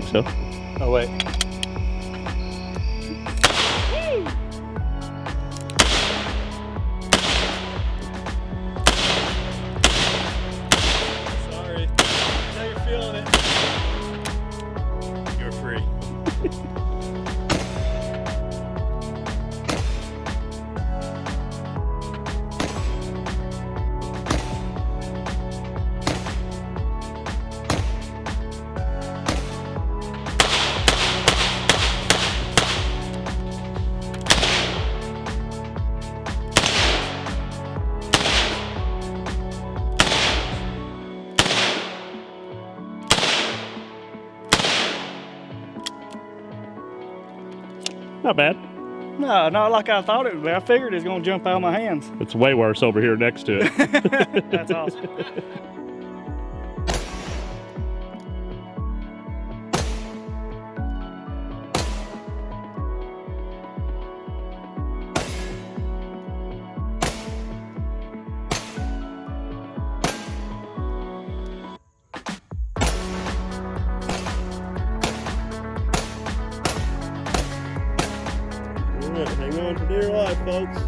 think so. Oh, wait. Sorry. Now you're feeling it. You're free. Not bad. No, not like I thought it would be. I figured it was going to jump out of my hands. It's way worse over here next to it. That's awesome. Hang on for dear life, folks.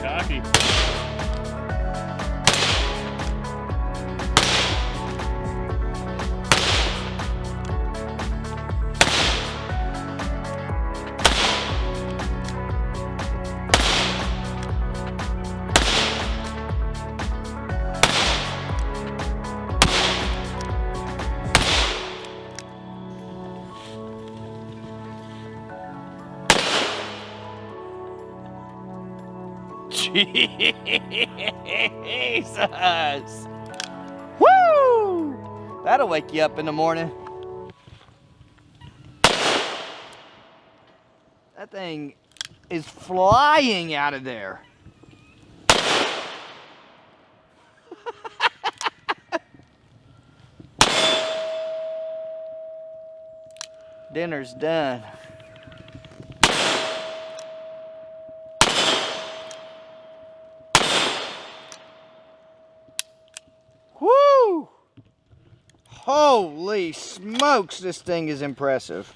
Cocky. Jesus! Woo! That'll wake you up in the morning. That thing is flying out of there. Dinner's done. Woo! Holy smokes, this thing is impressive.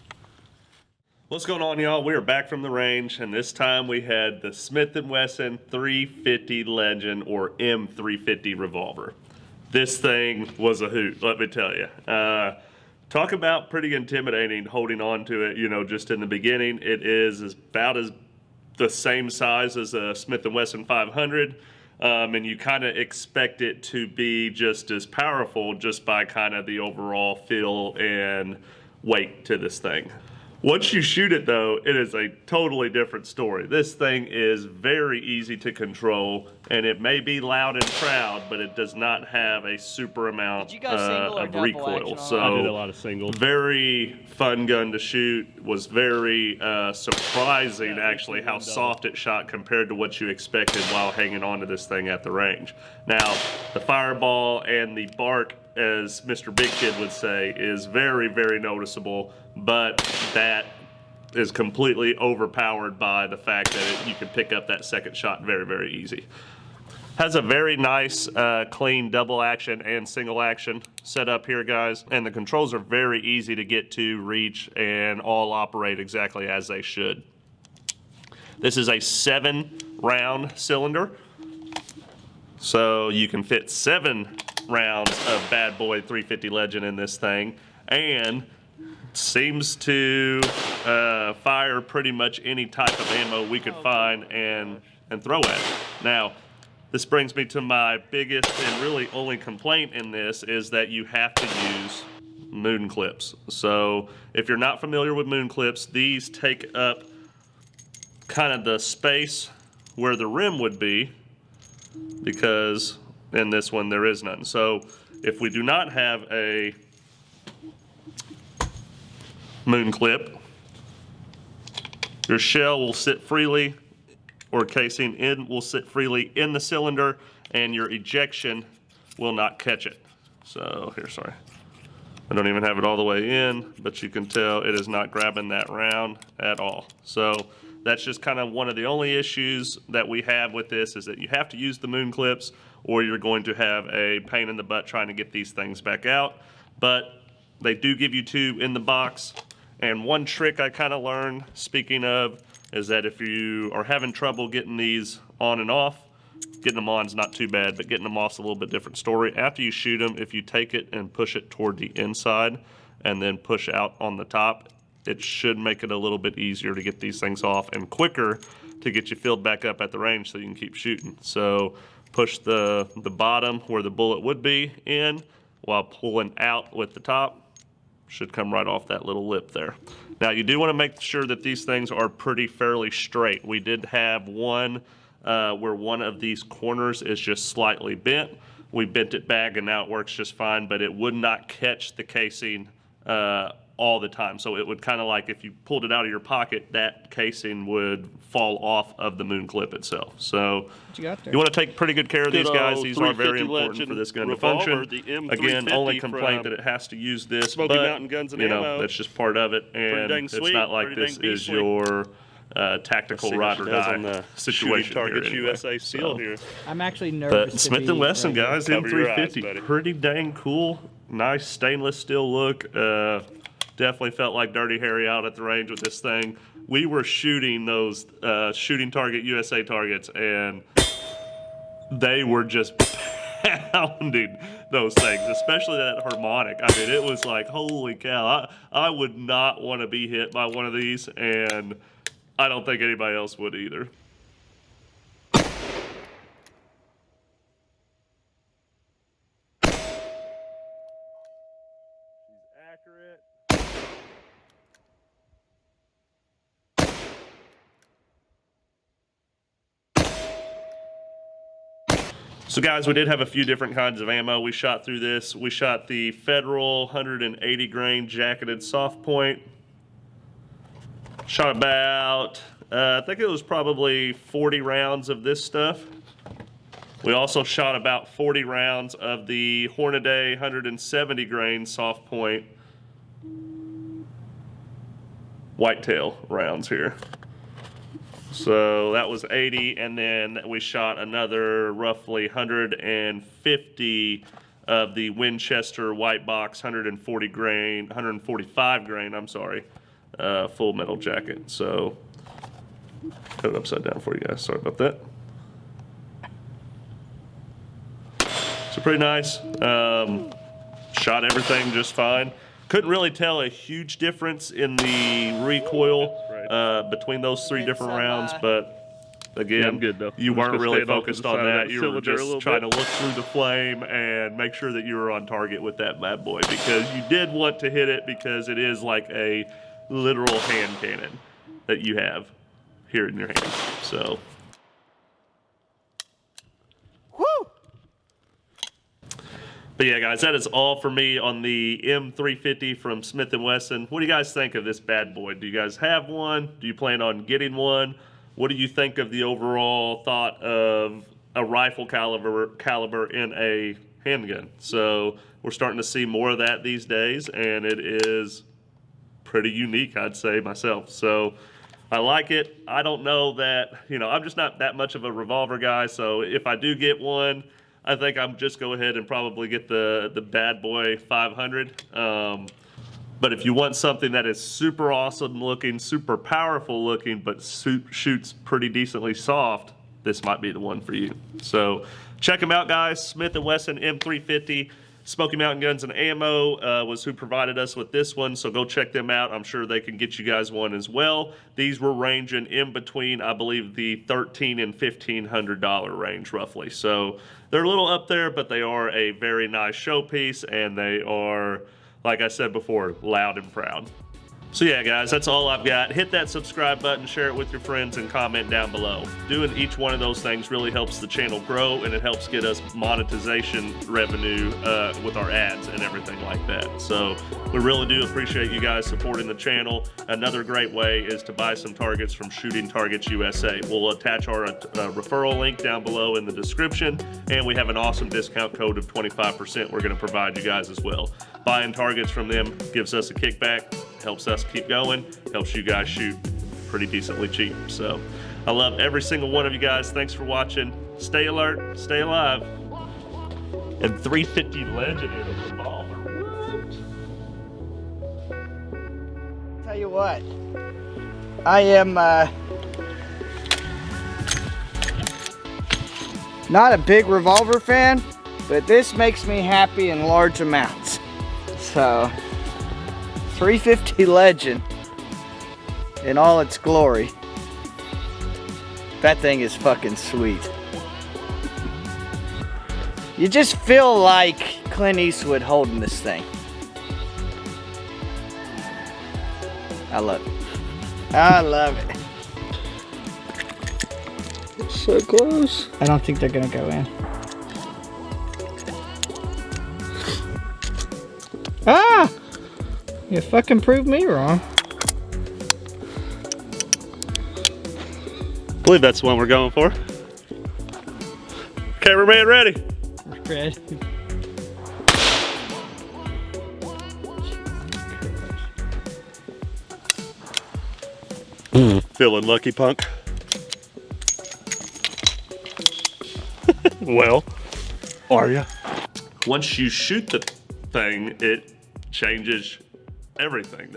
What's going on, y'all? We are back from the range, and this time we had the Smith and Wesson 350 Legend, or M350 revolver. This thing was a hoot, let me tell you. Talk about pretty intimidating holding on to it, you know, just in the beginning. It is about as the same size as a Smith and Wesson 500. And you kind of expect it to be just as powerful just by kind of the overall feel and weight to this thing. Once you shoot it though, it is a totally different story. This thing is very easy to control, and it may be loud and proud, but it does not have a super amount of recoil. So I did a lot of singles. Very fun gun to shoot. Was very surprising actually how soft it shot compared to what you expected while hanging on to this thing at the range. Now, the fireball and the bark, as Mr. Big Kid would say, is very, very noticeable, but that is completely overpowered by the fact that you can pick up that second shot very, very easy. Has a very nice, clean double action and single action setup here, guys, and the controls are very easy to get to, reach, and all operate exactly as they should. This is a 7-round cylinder, so you can fit 7 rounds of bad boy 350 Legend in this thing, and seems to fire pretty much any type of ammo we could find and throw at it. Now, this brings me to my biggest and really only complaint in this, is that you have to use moon clips. So if you're not familiar with moon clips, these take up kind of the space where the rim would be, because in this one there is none. So If we do not have a moon clip, your shell will sit freely, or casing in will sit freely in the cylinder, and your ejection will not catch it. So here, sorry. I don't even have it all the way in, but you can tell it is not grabbing that round at all. So that's just kind of one of the only issues that we have with this, is that you have to use the moon clips or you're going to have a pain in the butt trying to get these things back out. But they do give you 2 in the box. And one trick I kind of learned, speaking of, is that if you are having trouble getting these on and off, getting them on is not too bad, but getting them off is a little bit different story. After you shoot them, if you take it and push it toward the inside and then push out on the top, it should make it a little bit easier to get these things off and quicker to get you filled back up at the range so you can keep shooting. So push the bottom where the bullet would be in while pulling out with the top. Should come right off that little lip there. Now you do want to make sure that these things are fairly straight. We did have one where one of these corners is just slightly bent. We bent it back and now it works just fine, but it would not catch the casing all the time. So it would kind of like if you pulled it out of your pocket, that casing would fall off of the moon clip itself. So you want to take pretty good care of these guys. These are very important for this gun to function. Again, only complaint that it has to use this, but you know, that's just part of it. And it's not like this is your tactical ride or die situation. Target USA seal here. I'm actually nervous. But Smith and Wesson, guys, M350, pretty dang cool. Nice stainless steel look. Definitely felt like Dirty Harry out at the range with this thing. We were shooting those shooting target USA targets, and they were just pounding those things, especially that harmonic. I mean, it was like, holy cow. I would not want to be hit by one of these, and I don't think anybody else would either. She's accurate. So guys, we did have a few different kinds of ammo we shot through this. We shot the Federal 180 grain jacketed soft point. Shot about, I think it was probably 40 rounds of this stuff. We also shot about 40 rounds of the Hornady 170 grain soft point whitetail rounds here. So that was 80, and then we shot another roughly 150 of the Winchester white box 145 grain, I'm sorry, full metal jacket. So put it upside down for you guys, sorry about that. So pretty nice. Shot everything just fine. Couldn't really tell a huge difference in the recoil between those 3 different rounds, but again, I'm good, though. You weren't really focused on that. You were just trying to look through the flame and make sure that you were on target with that bad boy, because you did want to hit it, because it is like a literal hand cannon that you have here in your hand. So. But yeah, guys, that is all for me on the M350 from Smith and Wesson. What do you guys think of this bad boy? Do you guys have one? Do you plan on getting one? What do you think of the overall thought of a rifle caliber in a handgun? So we're starting to see more of that these days, and it is pretty unique, I'd say myself. So I like it. I don't know that, you know, I'm just not that much of a revolver guy. So if I do get one, I think I'm just go ahead and probably get the Bad Boy 500. But if you want something that is super awesome looking, super powerful looking, but shoots pretty decently soft, this might be the one for you. So check them out, guys. Smith and Wesson M350. Smoky Mountain Guns and Ammo was who provided us with this one, so go check them out. I'm sure they can get you guys one as well. These were ranging in between, I believe, the $1,300 and $1,500 range, roughly. So they're a little up there, but they are a very nice showpiece, and they are, like I said before, loud and proud. So yeah, guys, that's all I've got. Hit that subscribe button, share it with your friends, and comment down below. Doing each one of those things really helps the channel grow, and it helps get us monetization revenue with our ads and everything like that. So we really do appreciate you guys supporting the channel. Another great way is to buy some targets from Shooting Targets USA. We'll attach our referral link down below in the description, and we have an awesome discount code of 25% we're going to provide you guys as well. Buying targets from them gives us a kickback, helps us keep going, helps you guys shoot pretty decently cheap. So I love every single one of you guys. Thanks for watching. Stay alert, stay alive. And 350 Legend in a revolver. What? Tell you what, I am not a big revolver fan, but this makes me happy in large amounts. So 350 Legend in all its glory. That thing is fucking sweet. You just feel like Clint Eastwood holding this thing. I love it. I love it. It's so close. I don't think they're gonna go in. Ah! You fucking proved me wrong. I believe that's the one we're going for. Cameraman ready. Ready. Feeling lucky, punk? Well, are ya? Once you shoot the thing, it changes everything.